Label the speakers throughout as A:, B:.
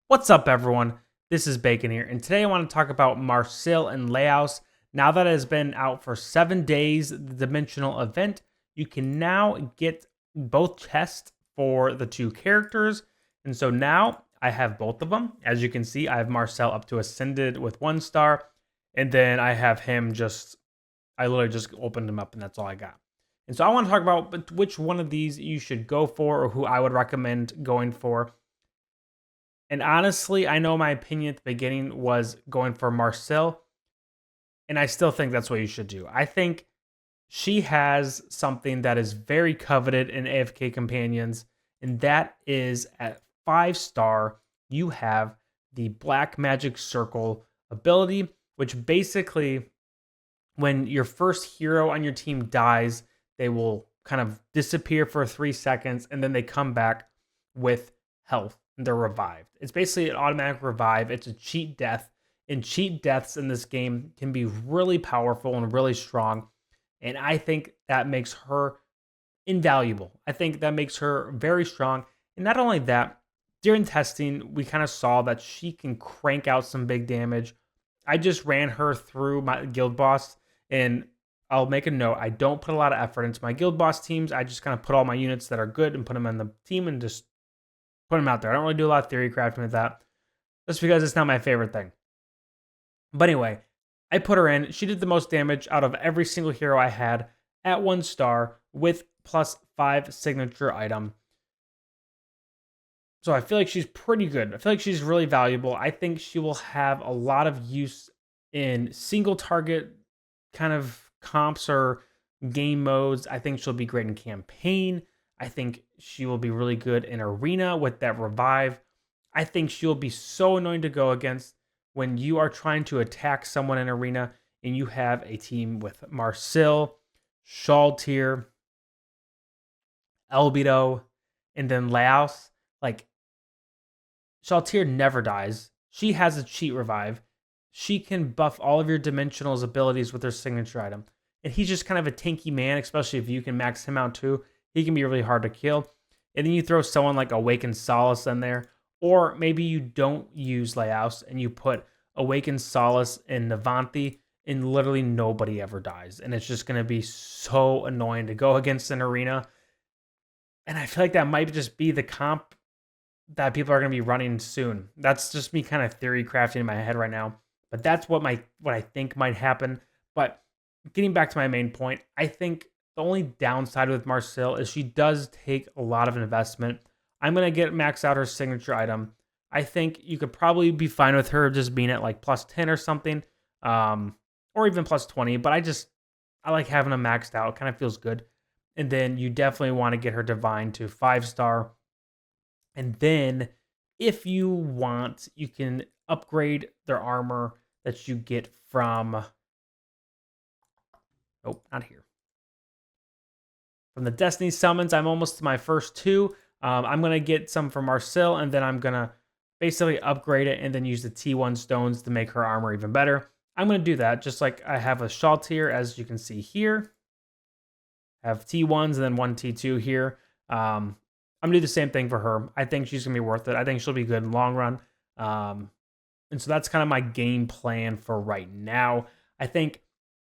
A: What's up, everyone? This is Bacon here, and today I want to talk about Marcille and Laios. Now that it has been out for 7 days, the dimensional event, you can now get both chests for the two characters. And so now I have both of them. As you can see, I have Marcille up to Ascended with 1 star, and then I have him I literally just opened him up, and that's all I got. And so I want to talk about which one of these you should go for, or who I would recommend going for. And honestly, I know my opinion at the beginning was going for Marcille, and I still think that's what you should do. I think she has something that is very coveted in AFK companions, and that is at 5 star, you have the Black Magic Circle ability, which basically, when your first hero on your team dies, they will kind of disappear for 3 seconds, and then they come back with health. They're revived. It's basically an automatic revive. It's a cheat death, and cheat deaths in this game can be really powerful and really strong. And I think that makes her invaluable. I think that makes her very strong. And not only that, during testing, we kind of saw that she can crank out some big damage. I just ran her through my guild boss, and I'll make a note. I don't put a lot of effort into my guild boss teams. I just kind of put all my units that are good and put them in the team and just put them out there. I don't really do a lot of theory crafting with that, just because it's not my favorite thing. But anyway, I put her in. She did the most damage out of every single hero I had at 1 star with +5 signature item. So I feel like she's pretty good. I feel like she's really valuable. I think she will have a lot of use in single target kind of comps or game modes. I think she'll be great in campaign. I think she will be really good in arena with that revive. I think she'll be so annoying to go against when you are trying to attack someone in arena and you have a team with Marcille, Shaltir, Albedo, and then Laios. Like, Shaltir never dies. She has a cheat revive. She can buff all of your dimensionals abilities with her signature item. And he's just kind of a tanky man, especially if you can max him out too. He can be really hard to kill. And then you throw someone like Awakened Solace in there. Or maybe you don't use Laios and you put Awakened Solace in Navanthi, and literally nobody ever dies. And it's just going to be so annoying to go against an arena. And I feel like that might just be the comp that people are going to be running soon. That's just me kind of theory crafting in my head right now. But that's what I think might happen. But getting back to my main point, I think the only downside with Marcille is she does take a lot of investment. I'm going to get max out her signature item. I think you could probably be fine with her just being at like +10 or something, or even +20. But I like having them maxed out. It kind of feels good. And then you definitely want to get her divine to 5 star. And then if you want, you can upgrade their armor that you get from... Nope, not here. From the Destiny summons, I'm almost to my first 2. I'm going to get some from Marcille, and then I'm going to basically upgrade it and then use the T1 stones to make her armor even better. I'm going to do that, just like I have a Shaltir, as you can see here. I have T1s and then 1 T2 here. I'm going to do the same thing for her. I think she's going to be worth it. I think she'll be good in the long run. And so that's kind of my game plan for right now. I think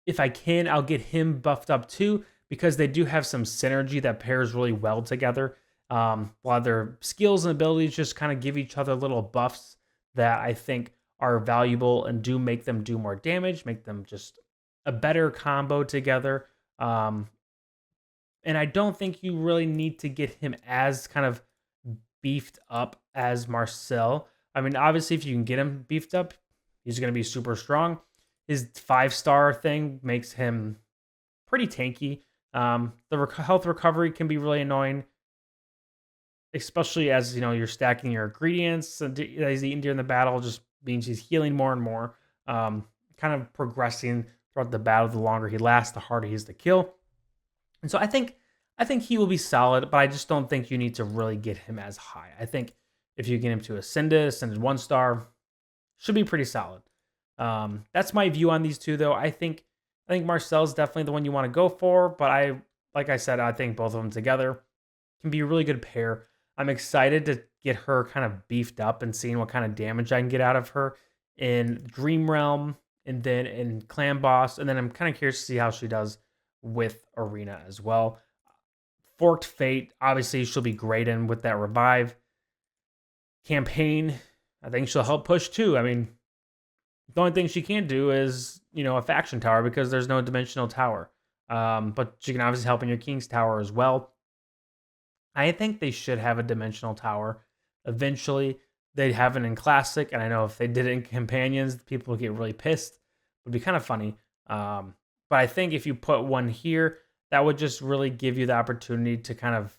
A: if I can, I'll get him buffed up too, because they do have some synergy that pairs really well together. While their skills and abilities just kind of give each other little buffs that I think are valuable and do make them do more damage, make them just a better combo together. And I don't think you really need to get him as kind of beefed up as Marcille. I mean, obviously, if you can get him beefed up, he's going to be super strong. His 5-star thing makes him pretty tanky. The health recovery can be really annoying, especially as you're stacking your ingredients and that he's eating during the battle. Just means he's healing more and more, kind of progressing throughout the battle. The longer he lasts, the harder he is to kill. And so I think he will be solid, but I just don't think you need to really get him as high. I think if you get him to Ascended 1 star, should be pretty solid. That's my view on these two, though. I think Marcelle's definitely the one you want to go for, but like I said, I think both of them together can be a really good pair. I'm excited to get her kind of beefed up and seeing what kind of damage I can get out of her in Dream Realm and then in Clan Boss. And then I'm kind of curious to see how she does with Arena as well. Forked Fate, obviously, she'll be great in with that revive. Campaign, I think she'll help push too. I mean, the only thing she can't do is, a faction tower because there's no dimensional tower. But she can obviously help in your King's Tower as well. I think they should have a dimensional tower. Eventually, they'd have it in Classic, and I know if they did it in Companions, people would get really pissed. It would be kind of funny. But I think if you put one here, that would just really give you the opportunity to kind of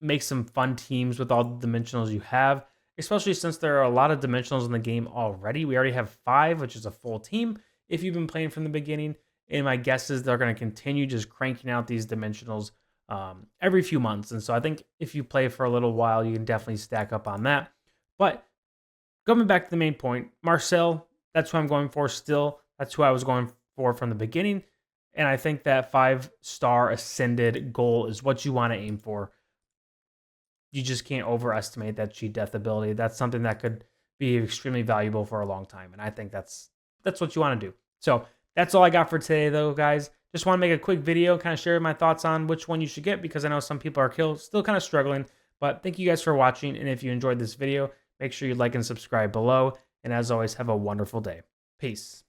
A: make some fun teams with all the dimensionals you have, especially since there are a lot of dimensionals in the game already. We already have 5, which is a full team if you've been playing from the beginning. And my guess is they're going to continue just cranking out these dimensionals every few months. And so I think if you play for a little while, you can definitely stack up on that. But going back to the main point, Marcille, that's who I'm going for still. That's who I was going for from the beginning. And I think that 5-star ascended goal is what you want to aim for. You just can't overestimate that cheat death ability. That's something that could be extremely valuable for a long time. And I think that's what you want to do. So that's all I got for today, though, guys. Just want to make a quick video, kind of share my thoughts on which one you should get, because I know some people are still kind of struggling. But thank you guys for watching. And if you enjoyed this video, make sure you like and subscribe below. And as always, have a wonderful day. Peace.